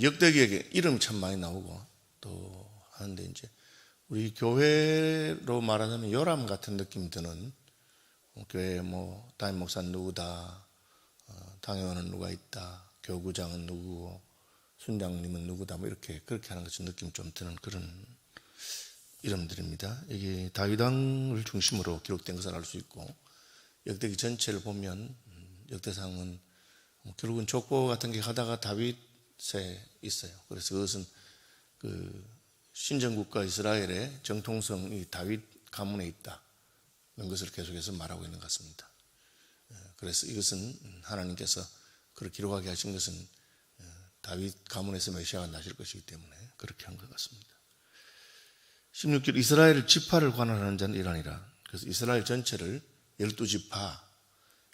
역대기에 이름이 참 많이 나오고 또 하는데, 이제 우리 교회로 말하자면 요람 같은 느낌이 드는, 교회 뭐 담임 목사는 누구다, 당회원은 누가 있다, 교구장은 누구고 순장님은 누구다, 뭐 이렇게 그렇게 하는 것처럼 느낌이 좀 드는 그런 이름들입니다. 이게 다윗 왕을 중심으로 기록된 것을 알 수 있고, 역대기 전체를 보면 역대상은 결국은 족보 같은 게 가다가 다윗에 있어요. 그래서 그것은 그 신정국가 이스라엘의 정통성이 다윗 가문에 있다는 것을 계속해서 말하고 있는 것 같습니다. 그래서 이것은 하나님께서 그렇게 기록하게 하신 것은 다윗 가문에서 메시아가 나실 것이기 때문에 그렇게 한 것 같습니다. 16절, 이스라엘 지파를 관할하는 자는 이러니라. 그래서 이스라엘 전체를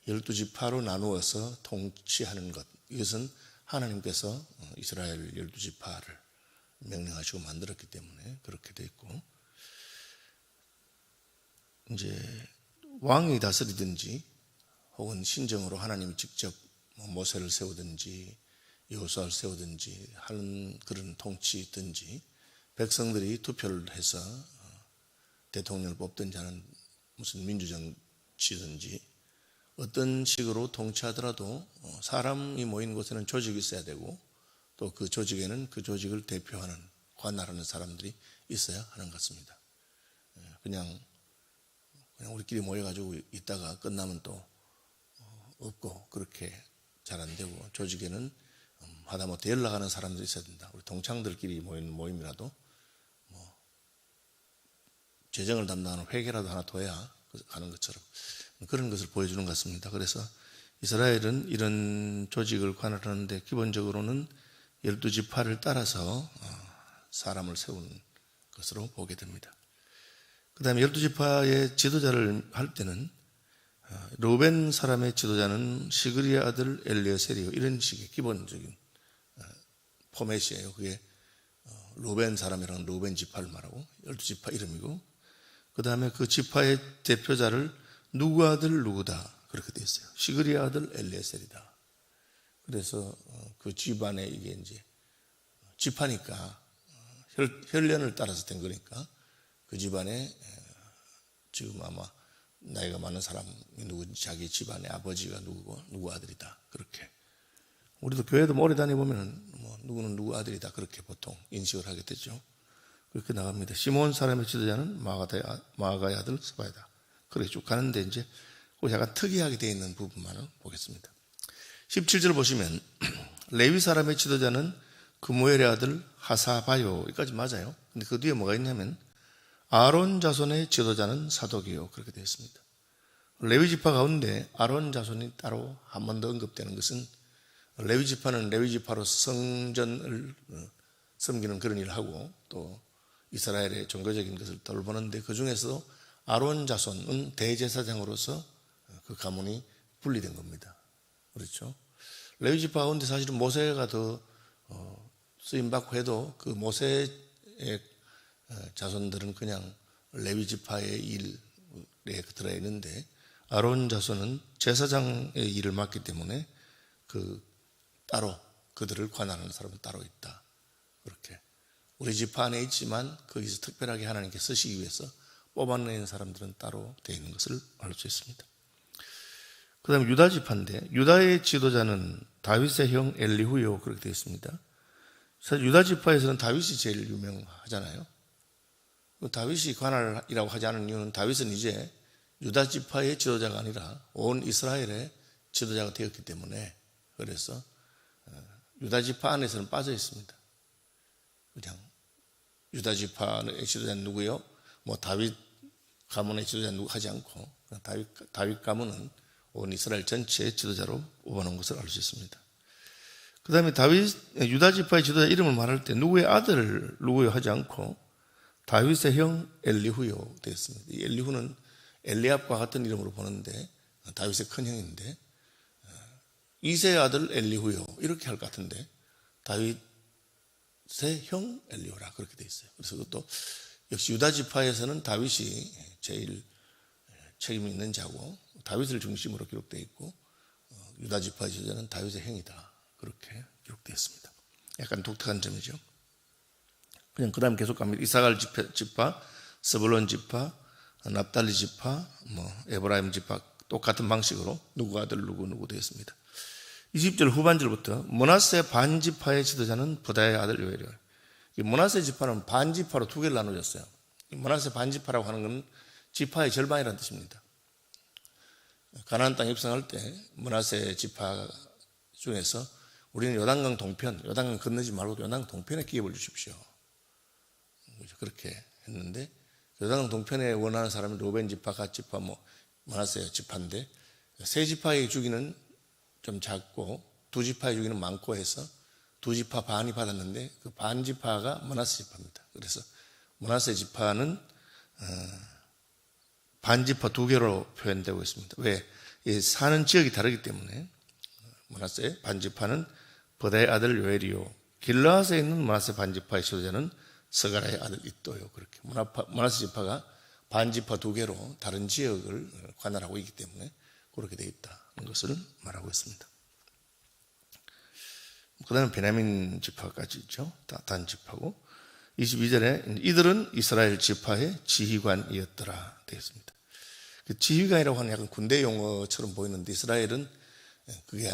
12지파로 나누어서 통치하는 것, 이것은 하나님께서 이스라엘 12지파를 명령하시고 만들었기 때문에 그렇게 되어 있고, 이제 왕이 다스리든지 혹은 신정으로 하나님이 직접 모세를 세우든지 여호수아를 세우든지 하는 그런 통치든지, 백성들이 투표를 해서 대통령을 뽑든지 하는 무슨 민주정치든지 어떤 식으로 통치하더라도 사람이 모인 곳에는 조직이 있어야 되고, 또 그 조직에는 그 조직을 대표하는, 관할하는 사람들이 있어야 하는 것 같습니다. 그냥 우리끼리 모여가지고 있다가 끝나면 또 없고 그렇게 잘 안 되고, 조직에는 하다못해 연락하는 사람들이 있어야 된다. 우리 동창들끼리 모인 모임이라도 재정을 담당하는 회계라도 하나 둬야 하는 것처럼 그런 것을 보여주는 것 같습니다. 그래서 이스라엘은 이런 조직을 관할하는데 기본적으로는 12지파를 따라서 사람을 세우는 것으로 보게 됩니다. 그 다음에 12지파의 지도자를 할 때는 르우벤 사람의 지도자는 시그리의 아들 엘리에셀이요, 이런 식의 기본적인 포맷이에요. 그게 르우벤 사람이라는 르우벤 지파를 말하고 12지파 이름이고, 그 다음에 그 지파의 대표자를 누구 아들 누구다 그렇게 되어 있어요. 시그리의 아들 엘리에셀이다. 그래서 그 집안에 이게 이제 지파니까 혈연을 따라서 된 거니까 그 집안에 지금 아마 나이가 많은 사람이 누구지, 자기 집안의 아버지가 누구고 누구 아들이다 그렇게. 우리도 교회도 오래 다녀보면 누구는 누구 아들이다 그렇게 보통 인식을 하게 되죠. 그렇게 나갑니다. 시몬 사람의 지도자는 마아가의 아들 스바이다. 그렇게 쭉 가는데, 이제 약간 특이하게 되어 있는 부분만을 보겠습니다. 17절 보시면 레위 사람의 지도자는 그무엘의 아들 하사바요, 여기까지 맞아요. 근데 그 뒤에 뭐가 있냐면 아론 자손의 지도자는 사독이요, 그렇게 되어 있습니다. 레위 지파 가운데 아론 자손이 따로 한 번 더 언급되는 것은, 레위 지파는 레위 지파로 성전을 섬기는 그런 일을 하고 또 이스라엘의 종교적인 것을 돌보는데, 그 중에서 아론 자손은 대제사장으로서 그 가문이 분리된 겁니다. 그렇죠? 레위 지파 가운데 사실은 모세가 더 쓰임받고 해도 그 모세의 자손들은 그냥 레위 지파의 일에 들어 있는데, 아론 자손은 제사장의 일을 맡기 때문에 따로 그들을 관할하는 사람은 따로 있다. 그렇게 우리 지파 안에 있지만 거기서 특별하게 하나님께 쓰시기 위해서 뽑아내는 사람들은 따로 되어 있는 것을 알 수 있습니다. 그 다음에 유다 지파인데, 유다의 지도자는 다윗의 형 엘리후요, 그렇게 되어 있습니다. 사실 유다 지파에서는 다윗이 제일 유명하잖아요. 다윗이 관할이라고 하지 않은 이유는, 다윗은 이제 유다 지파의 지도자가 아니라 온 이스라엘의 지도자가 되었기 때문에, 그래서 유다 지파 안에서는 빠져 있습니다. 그냥 유다 지파의 지도자는 누구요? 다윗 가문의 지도자는 누구 하지 않고, 다윗 가문은 온 이스라엘 전체의 지도자로 뽑아놓은 것을 알 수 있습니다. 그 다음에 유다 지파의 지도자 이름을 말할 때 누구의 아들 누구요 하지 않고 다윗의 형 엘리후요 되었습니다. 이 엘리후는 엘리압과 같은 이름으로 보는데 다윗의 큰 형인데, 이세의 아들 엘리후요 이렇게 할 것 같은데 다윗의 형 엘리후라 그렇게 되어 있어요. 그래서 그것도 역시 유다 지파에서는 다윗이 제일 책임 있는 자고 다윗을 중심으로 기록되어 있고, 유다 지파의 지도자는 다윗의 형이다 그렇게 기록되어 있습니다. 약간 독특한 점이죠. 그냥 그 다음 계속 갑니다. 이사갈 지파, 스불론 지파, 납달리 지파, 에브라임 지파 똑같은 방식으로 누구 아들 누구 되었습니다. 20절 후반절부터 므낫세 반지파의 지도자는 부다의 아들 요엘이요. 이 므낫세 지파는 반지파로 두 개를 나누어졌어요. 이 므낫세 반지파라고 하는 건 지파의 절반이라는 뜻입니다. 가나안 땅에 입성할 때 므낫세 지파 중에서 우리는 요단강 동편, 요단강 건너지 말고 요단강 동편에 기업을 주십시오. 그렇게 했는데 요단강 동편에 원하는 사람이 로벤 지파, 갓 지파, 므낫세 지파인데 세 지파의 주기는 좀 작고 두 지파의 주기는 많고 해서 두 지파 반이 받았는데 그 반 지파가 므낫세 지파입니다. 그래서 므낫세 지파는 반 지파 두 개로 표현되고 있습니다. 왜? 사는 지역이 다르기 때문에. 므낫세 반 지파는 부다의 아들 요엘이요, 길르앗에 있는 므낫세 반 지파의 지도자는 스가랴의 아들 id도요. 그렇게 므낫세 지파가 반 지파 두 개로 다른 지역을 관할하고 있기 때문에 그렇게 되어 있다는 것을 말하고 있습니다. 그 다음에 베냐민 지파까지 있죠. 단 지파고 22절에 이들은 이스라엘 지파의 지휘관이었더라 되어 있습니다. 그 지휘관이라고 하는 약간 군대 용어처럼 보이는데 이스라엘은 그게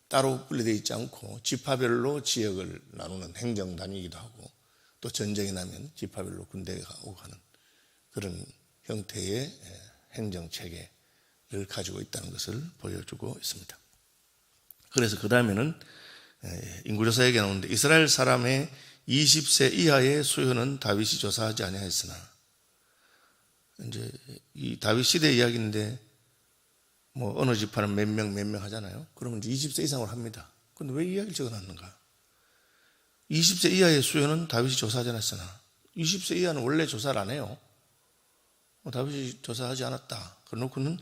따로 분리되어 있지 않고 지파별로 지역을 나누는 행정 단위이기도 하고 또 전쟁이 나면 지파별로 군대가 오고 하는 그런 형태의 행정 체계를 가지고 있다는 것을 보여주고 있습니다. 그래서 그 다음에는 인구조사 얘기가 나오는데 이스라엘 사람의 20세 이하의 수요는 다윗이 조사하지 아니하였으나, 이제 이 다윗 시대 이야기인데 어느 지파는 몇 명 하잖아요. 그러면 이제 20세 이상으로 합니다. 그런데 왜 이야기를 적어놨는가? 20세 이하의 수요는 다윗이 조사하지 않았으나, 20세 이하는 원래 조사를 안 해요. 다윗이 조사하지 않았다. 그러놓고는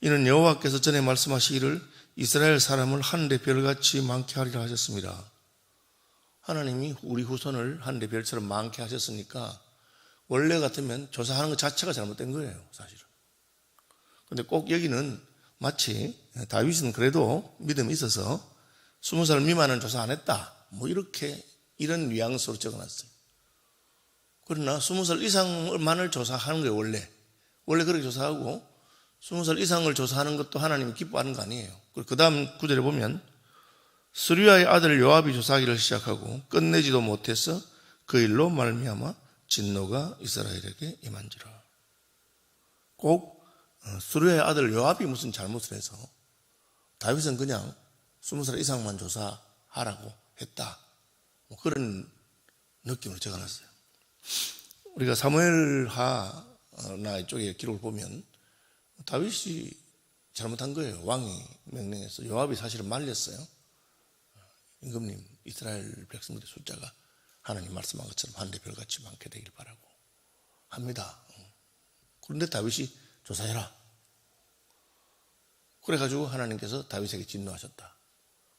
이는 여호와께서 전에 말씀하시기를 이스라엘 사람을 하늘의 별같이 많게 하리라 하셨습니다. 하나님이 우리 후손을 하늘의 별처럼 많게 하셨으니까 원래 같으면 조사하는 것 자체가 잘못된 거예요, 사실은. 그런데 꼭 여기는 마치 다윗은 그래도 믿음이 있어서 20살 미만은 조사 안 했다, 이런 뉘앙스로 적어놨어요. 그러나 20살 이상만을 조사하는 거예요. 원래 그렇게 조사하고 20살 이상을 조사하는 것도 하나님이 기뻐하는 거 아니에요. 그 다음 구절에 보면 스루야의 아들 요압이 조사하기를 시작하고 끝내지도 못해서 그 일로 말미암아 진노가 이스라엘에게 임한지라. 꼭 스루야의 아들 요압이 무슨 잘못을 해서 다윗은 그냥 20살 이상만 조사하라고 했다, 그런 느낌으로 적어놨어요. 우리가 사무엘하나 쪽에 기록을 보면 다윗이 잘못한 거예요. 왕이 명령해서. 요압이 사실은 말렸어요. 임금님, 이스라엘 백성들의 숫자가 하나님 말씀한 것처럼 하늘의 별같이 많게 되길 바라고 합니다. 그런데 다윗이 조사해라. 그래가지고 하나님께서 다윗에게 진노하셨다.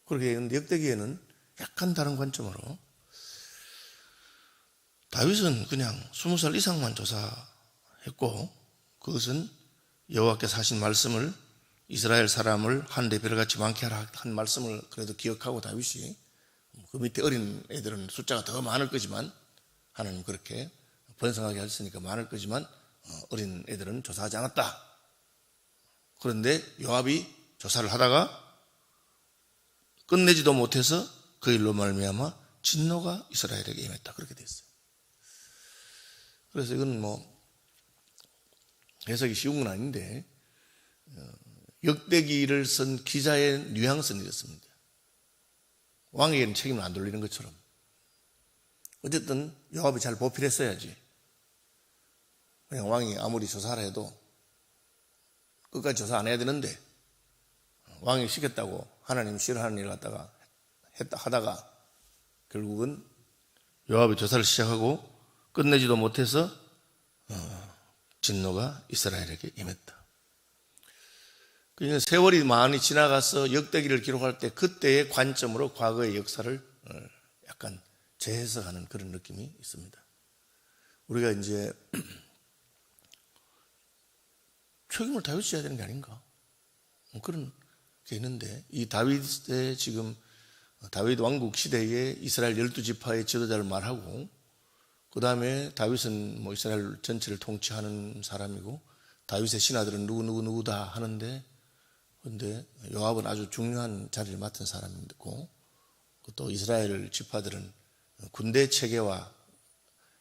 그렇게 했는데 역대기에는 약간 다른 관점으로 다윗은 그냥 20살 이상만 조사했고 그것은 여호와께서 하신 말씀을, 이스라엘 사람을 하늘의 별같이 많게 하라 한 말씀을 그래도 기억하고 다윗이, 그 밑에 어린 애들은 숫자가 더 많을 거지만 하나님 그렇게 번성하게 하셨으니까 많을 거지만 어린 애들은 조사하지 않았다. 그런데 요압이 조사를 하다가 끝내지도 못해서 그 일로 말미암아 진노가 이스라엘에게 임했다. 그렇게 됐어요. 그래서 이건 해석이 쉬운 건 아닌데 역대기를 쓴 기자의 뉘앙스는 이렇습니다. 왕에게는 책임을 안 돌리는 것처럼. 어쨌든 요압이 잘 보필했어야지. 그냥 왕이 아무리 조사를 해도 끝까지 조사 안 해야 되는데 왕이 시켰다고 하나님 싫어하는 일을 갖다가 하다가 결국은 요압이 조사를 시작하고 끝내지도 못해서 진노가 이스라엘에게 임했다. 그러니까 세월이 많이 지나가서 역대기를 기록할 때 그때의 관점으로 과거의 역사를 약간 재해석하는 그런 느낌이 있습니다. 우리가 이제 책임을 다윗이 져야 되는 게 아닌가, 그런 게 있는데 이 다윗의 지금 다윗 왕국 시대에 이스라엘 12지파의 지도자를 말하고, 그 다음에 다윗은 뭐 이스라엘 전체를 통치하는 사람이고 다윗의 신하들은 누구다 하는데, 그런데 요압은 아주 중요한 자리를 맡은 사람이고, 또 이스라엘 지파들은 군대 체계와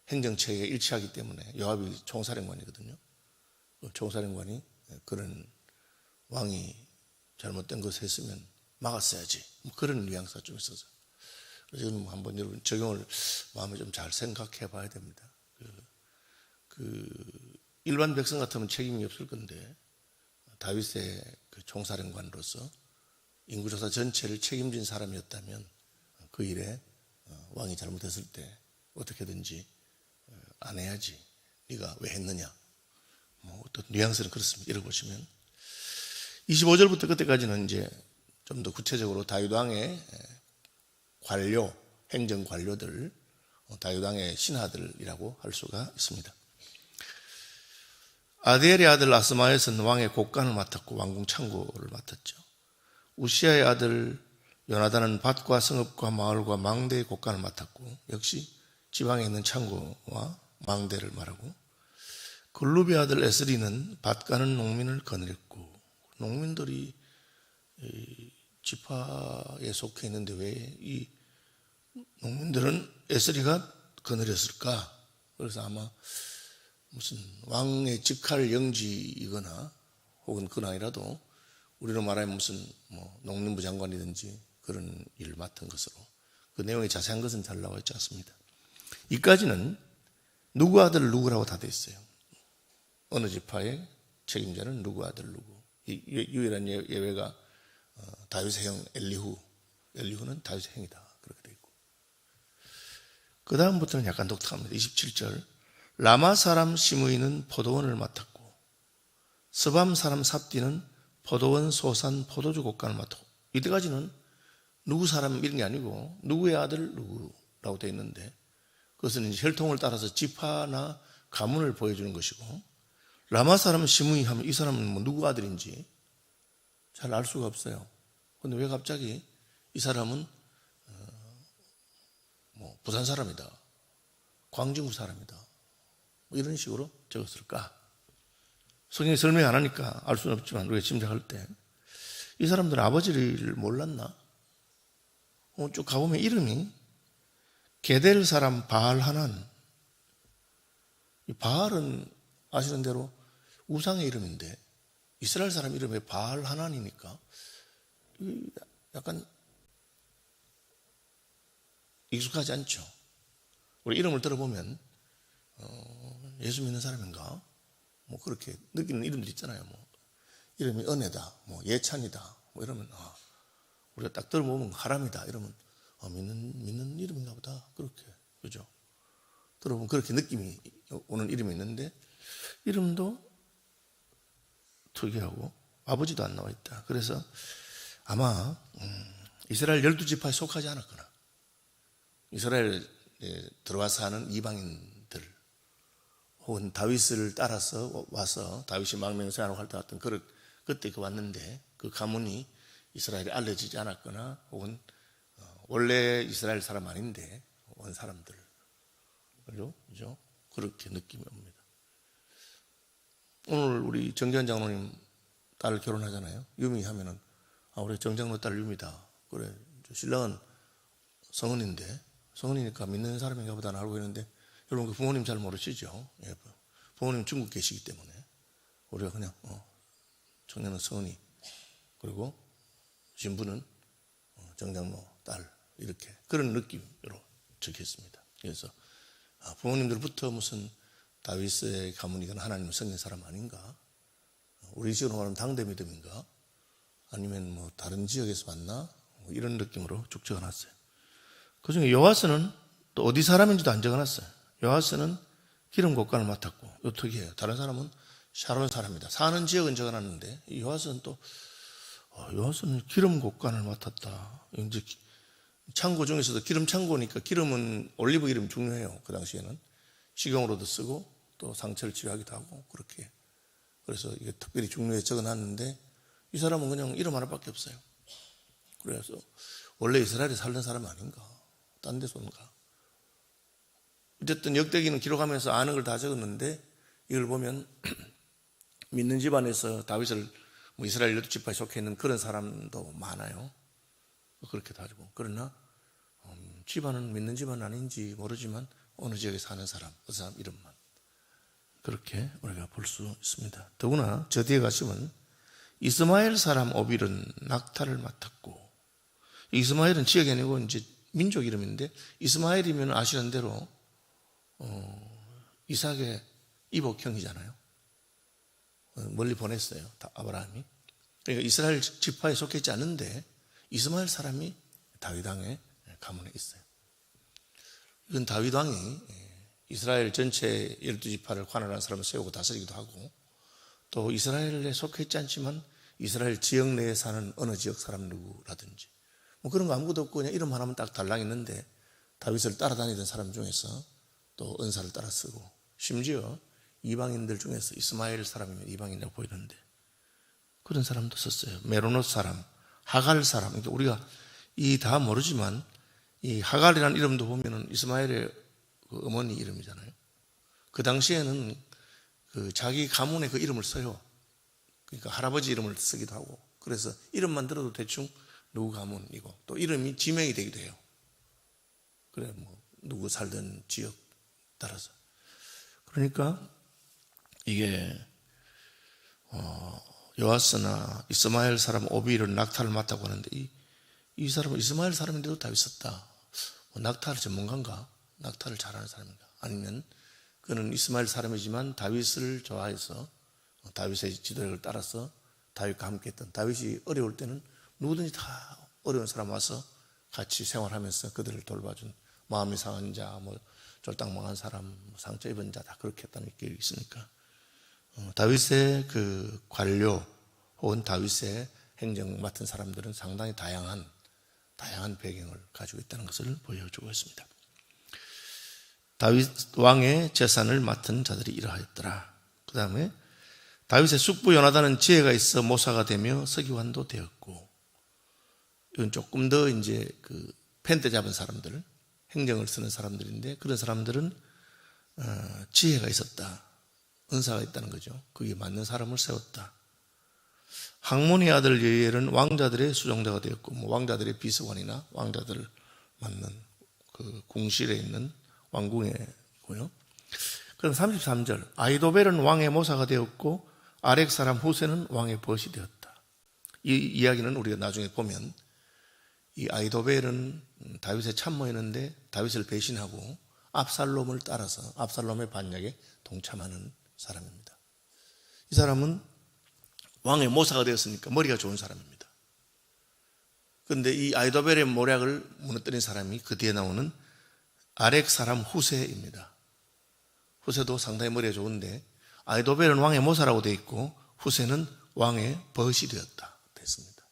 행정 체계가 일치하기 때문에 요압이 총사령관이거든요. 총사령관이 그런 왕이 잘못된 것을 했으면 막았어야지, 뭐 그런 뉘앙스가 좀 있어서, 그래서 이건 한번 여러분 적용을 마음에 좀 잘 생각해 봐야 됩니다. 일반 백성 같으면 책임이 없을 건데 다윗의 그 총사령관으로서 인구조사 전체를 책임진 사람이었다면 그 일에 왕이 잘못했을 때 어떻게든지 안 해야지, 네가 왜 했느냐, 뭐 어떤 뉘앙스는 그렇습니다. 읽어보시면 25절부터 그때까지는 이제 좀 더 구체적으로 다윗 왕의 관료, 행정 관료들, 다윗 왕의 신하들이라고 할 수가 있습니다. 아디엘의 아들 아스마웻은 왕의 곡간을 맡았고 왕궁 창고를 맡았죠. 우시아의 아들 요나단은 밭과 성읍과 마을과 망대의 곡간을 맡았고, 역시 지방에 있는 창고와 망대를 말하고, 글룹의 아들 에스리는 밭 가는 농민을 거느렸고, 농민들이 지파에 속해 있는데 왜 이 농민들은 에스리가 거느렸을까? 그래서 아마 무슨 왕의 직할 영지이거나 혹은 그건 아니라도 우리로 말하면 무슨 뭐 농림부 장관이든지 그런 일을 맡은 것으로, 그 내용이 자세한 것은 잘 나와 있지 않습니다. 이까지는 누구 아들 누구라고 다 돼 있어요. 어느 지파의 책임자는 누구 아들 누구. 유일한 예외가 다윗의 형 엘리후는 다윗의 형이다, 그렇게 돼 있고, 그 다음부터는 약간 독특합니다. 27절, 라마 사람 시므이는 포도원을 맡았고 스밤 사람 삽디는 포도원 소산 포도주 곡간을 맡았고, 이때까지는 누구 사람 이런 게 아니고 누구의 아들 누구라고 되어 있는데, 그것은 이제 혈통을 따라서 지파나 가문을 보여주는 것이고, 라마 사람 시므이 하면 이 사람은 뭐 누구 아들인지 잘 알 수가 없어요. 그런데 왜 갑자기 이 사람은 뭐 부산 사람이다, 광진구 사람이다, 뭐 이런 식으로 적었을까? 성경이 설명 안 하니까 알 수는 없지만 우리가 짐작할 때 이 사람들은 아버지를 몰랐나? 쭉 가보면 이름이 게델 사람 바알하난, 이 바알은 아시는 대로 우상의 이름인데 이스라엘 사람 이름에 바알하난이니까 약간 익숙하지 않죠. 우리 이름을 들어보면 예수 믿는 사람인가? 뭐 그렇게 느끼는 이름들 있잖아요. 뭐 이름이 은혜다, 뭐 예찬이다, 뭐 이러면 우리가 딱 들어보면 하람이다 이러면 믿는 이름인가 보다, 그렇게, 그죠? 들어보면 그렇게 느낌이 오는 이름이 있는데 이름도 특이하고 아버지도 안 나와 있다. 그래서 아마 이스라엘 12지파에 속하지 않았거나 이스라엘에 들어와서 하는 이방인들, 혹은 다윗을 따라서 와서 다윗이 망명생활을 할 때 왔던 그때 왔는데 그 가문이 이스라엘에 알려지지 않았거나, 혹은 원래 이스라엘 사람 아닌데 온 사람들, 그죠? 그렇게 느낌이 옵니다. 오늘 우리 정재환 장로님 딸 결혼하잖아요. 유미 하면은 우리 정장로 딸 유미다. 그래, 신랑은 성은이니까 믿는 사람인가 보다 알고 있는데, 여러분 그 부모님 잘 모르시죠? 예, 부모님 중국 계시기 때문에 우리가 그냥 청년은 성은이, 그리고 신부는 정장로 딸, 이렇게 그런 느낌으로 적혔습니다. 그래서 부모님들부터 무슨 다윗의 가문이거나 하나님을 섬긴 사람 아닌가? 우리 지역으로 말하면 당대 믿음인가? 아니면 뭐 다른 지역에서 왔나? 뭐 이런 느낌으로 쭉 적어놨어요. 그 중에 요아스는 또 어디 사람인지도 안 적어놨어요. 요아스는 기름 곡간을 맡았고, 어떻게 해요? 다른 사람은 샤론 사람이다. 사는 지역은 적어놨는데 이 요아스는 또 요아스는 기름 곡간을 맡았다. 이제 창고 중에서도 기름 창고니까 기름은 올리브 기름 중요해요. 그 당시에는 식용으로도 쓰고 또 상처를 치료하기도 하고 그렇게. 그래서 이게 특별히 중요해 적어놨는데 이 사람은 그냥 이름 하나밖에 없어요. 그래서 원래 이스라엘에 살던 사람 아닌가? 딴 데서 온가? 어쨌든 역대기는 기록하면서 아는 걸 다 적었는데 이걸 보면 믿는 집안에서 다윗을 이스라엘 12지파에 속해 있는 그런 사람도 많아요. 그렇게 다르고. 그러나 집안은 믿는 집안 아닌지 모르지만 어느 지역에 사는 사람, 그 사람 이름만 그렇게 우리가 볼 수 있습니다. 더구나 저 뒤에 가시면 이스마엘 사람 오빌은 낙타를 맡았고, 이스마엘은 지역이 아니고 이제 민족 이름인데, 이스마엘이면 아시는 대로 이삭의 이복형이잖아요. 멀리 보냈어요, 아브라함이. 그러니까 이스라엘 지파에 속해 있지 않은데 이스마엘 사람이 다윗 왕의 가문에 있어요. 이건 다윗 왕이 이스라엘 전체 12지파를 관할하는 사람을 세우고 다스리기도 하고, 또 이스라엘에 속해 있지 않지만 이스라엘 지역 내에 사는 어느 지역 사람 누구라든지 뭐 그런 거 아무것도 없고 그냥 이름 하나만 딱 달랑 있는데 다윗을 따라다니던 사람 중에서 또 은사를 따라 쓰고, 심지어 이방인들 중에서 이스마엘 사람이면 이방인이라고 보이는데 그런 사람도 썼어요. 메로노 사람, 하갈 사람. 그러니까 우리가 이 다 모르지만 이 하갈이라는 이름도 보면은 이스마엘의 그 어머니 이름이잖아요. 그 당시에는 그 자기 가문의 그 이름을 써요. 그러니까 할아버지 이름을 쓰기도 하고, 그래서 이름만 들어도 대충 누구 가문이고, 또 이름이 지명이 되기도 해요. 그래, 뭐 누구 살던 지역 따라서. 그러니까 이게 요아스나 이스마엘 사람 오빌은 낙타를 맡다고 하는데 이 사람은 이스마엘 사람인데도 다윗 썼다. 낙타 전문가인가? 낙타를 잘하는 사람인가? 아니면 그는 이스마엘 사람이지만 다윗을 좋아해서 다윗의 지도력을 따라서 다윗과 함께 했던, 다윗이 어려울 때는 누구든지 다 어려운 사람 와서 같이 생활하면서 그들을 돌봐준, 마음이 상한 자, 뭐 쫄딱망한 사람, 상처 입은 자 다 그렇게 했다는 기억이 있으니까 다윗의 그 관료 혹은 다윗의 행정 맡은 사람들은 상당히 다양한 배경을 가지고 있다는 것을 보여주고 있습니다. 다윗 왕의 재산을 맡은 자들이 이러하였더라. 그 다음에 다윗의 숙부 요나단은 지혜가 있어 모사가 되며 서기관도 되었고, 이건 조금 더 이제 그 펜대 잡은 사람들, 행정을 쓰는 사람들인데 그런 사람들은 지혜가 있었다, 은사가 있다는 거죠. 그게 맞는 사람을 세웠다. 항몬의 아들 여이엘은 왕자들의 수종자가 되었고, 뭐 왕자들의 비서관이나 왕자들을 맡는 그 궁실에 있는 왕궁이고요. 그럼 33절, 아히도벨은 왕의 모사가 되었고 아렉 사람 후세는 왕의 벗이 되었다. 이 이야기는 우리가 나중에 보면 이 아히도벨은 다윗의 참모였는데 다윗을 배신하고 압살롬을 따라서 압살롬의 반역에 동참하는 사람입니다. 이 사람은 왕의 모사가 되었으니까 머리가 좋은 사람입니다. 그런데 이 아히도벨의 모략을 무너뜨린 사람이 그 뒤에 나오는 아렉 사람 후세입니다. 후세도 상당히 머리가 좋은데 아히도벨은 왕의 모사라고 되어 있고 후세는 왕의 벗이 되었다 됐습니다.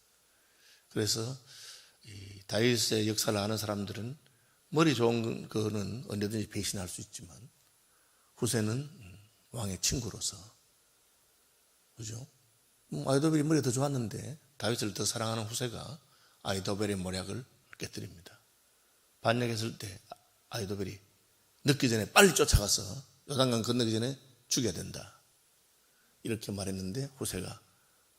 그래서 이 다윗의 역사를 아는 사람들은 머리 좋은 거는 언제든지 배신할 수 있지만 후세는 왕의 친구로서, 그죠? 아히도벨이 머리가 더 좋았는데 다윗을 더 사랑하는 후세가 아히도벨의 모략을 깨뜨립니다. 반역했을 때 아히도벨이 늦기 전에 빨리 쫓아가서 요단강 건너기 전에 죽여야 된다 이렇게 말했는데 후세가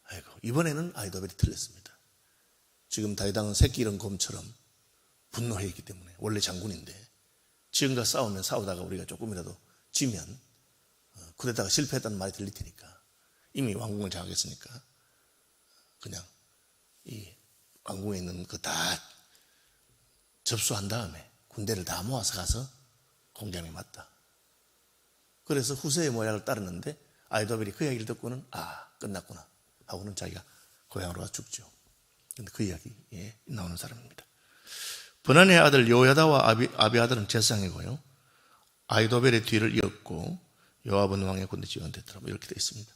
아이고 이번에는 아히도벨이 틀렸습니다. 지금 다윗 왕은 새끼 잃은 곰처럼 분노해 있기 때문에, 원래 장군인데 지금과 싸우면 싸우다가 우리가 조금이라도 지면 쿠데타가 실패했다는 말이 들릴 테니까, 이미 왕궁을 장악했으니까 그냥 이 왕궁에 있는 그 다 접수한 다음에 군대를 다 모아서 가서 공장에 맞다. 그래서 후세의 모략을 따르는데 아히도벨이 그 이야기를 듣고는 끝났구나 하고는 자기가 고향으로 가 죽죠. 근데 그 이야기에 나오는 사람입니다. 번한의 아들 요야다와 아비아들은 제사장이고요, 아히도벨의 뒤를 이었고 요압은 왕의 군대 지원됐더라, 이렇게 되어 있습니다.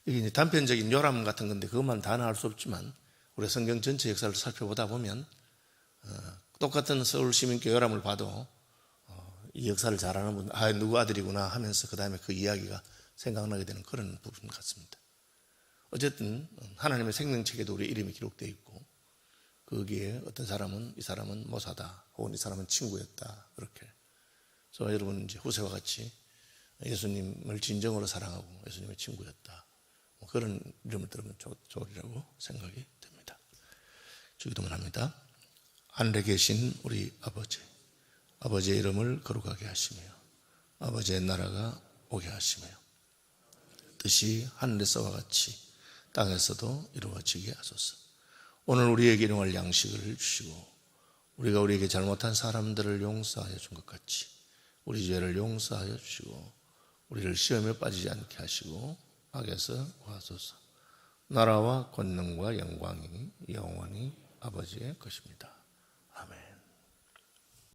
이게 이제 단편적인 요람 같은 건데 그것만 다 나올 수 없지만 우리 성경 전체 역사를 살펴보다 보면 똑같은 서울 시민교회 요람을 봐도 이 역사를 잘 아는 분, 누구 아들이구나 하면서 그 다음에 그 이야기가 생각나게 되는 그런 부분 같습니다. 어쨌든 하나님의 생명책에도 우리 이름이 기록되어 있고 거기에 어떤 사람은 이 사람은 모사다, 혹은 이 사람은 친구였다, 그렇게. 그래서 여러분 이제 후세와 같이 예수님을 진정으로 사랑하고 예수님의 친구였다, 그런 이름을 들으면 좋으리라고 생각이 됩니다. 주기도문 합니다. 하늘에 계신 우리 아버지, 아버지의 이름을 거룩하게 하시며 아버지의 나라가 오게 하시며 뜻이 하늘에서와 같이 땅에서도 이루어지게 하소서. 오늘 우리에게 일용할 양식을 주시고 우리가 우리에게 잘못한 사람들을 용서하여 준 것 같이 우리 죄를 용서하여 주시고 우리를 시험에 빠지지 않게 하시고 악에서 구하소서. 나라와 권능과 영광이 영원히 아버지의 것입니다.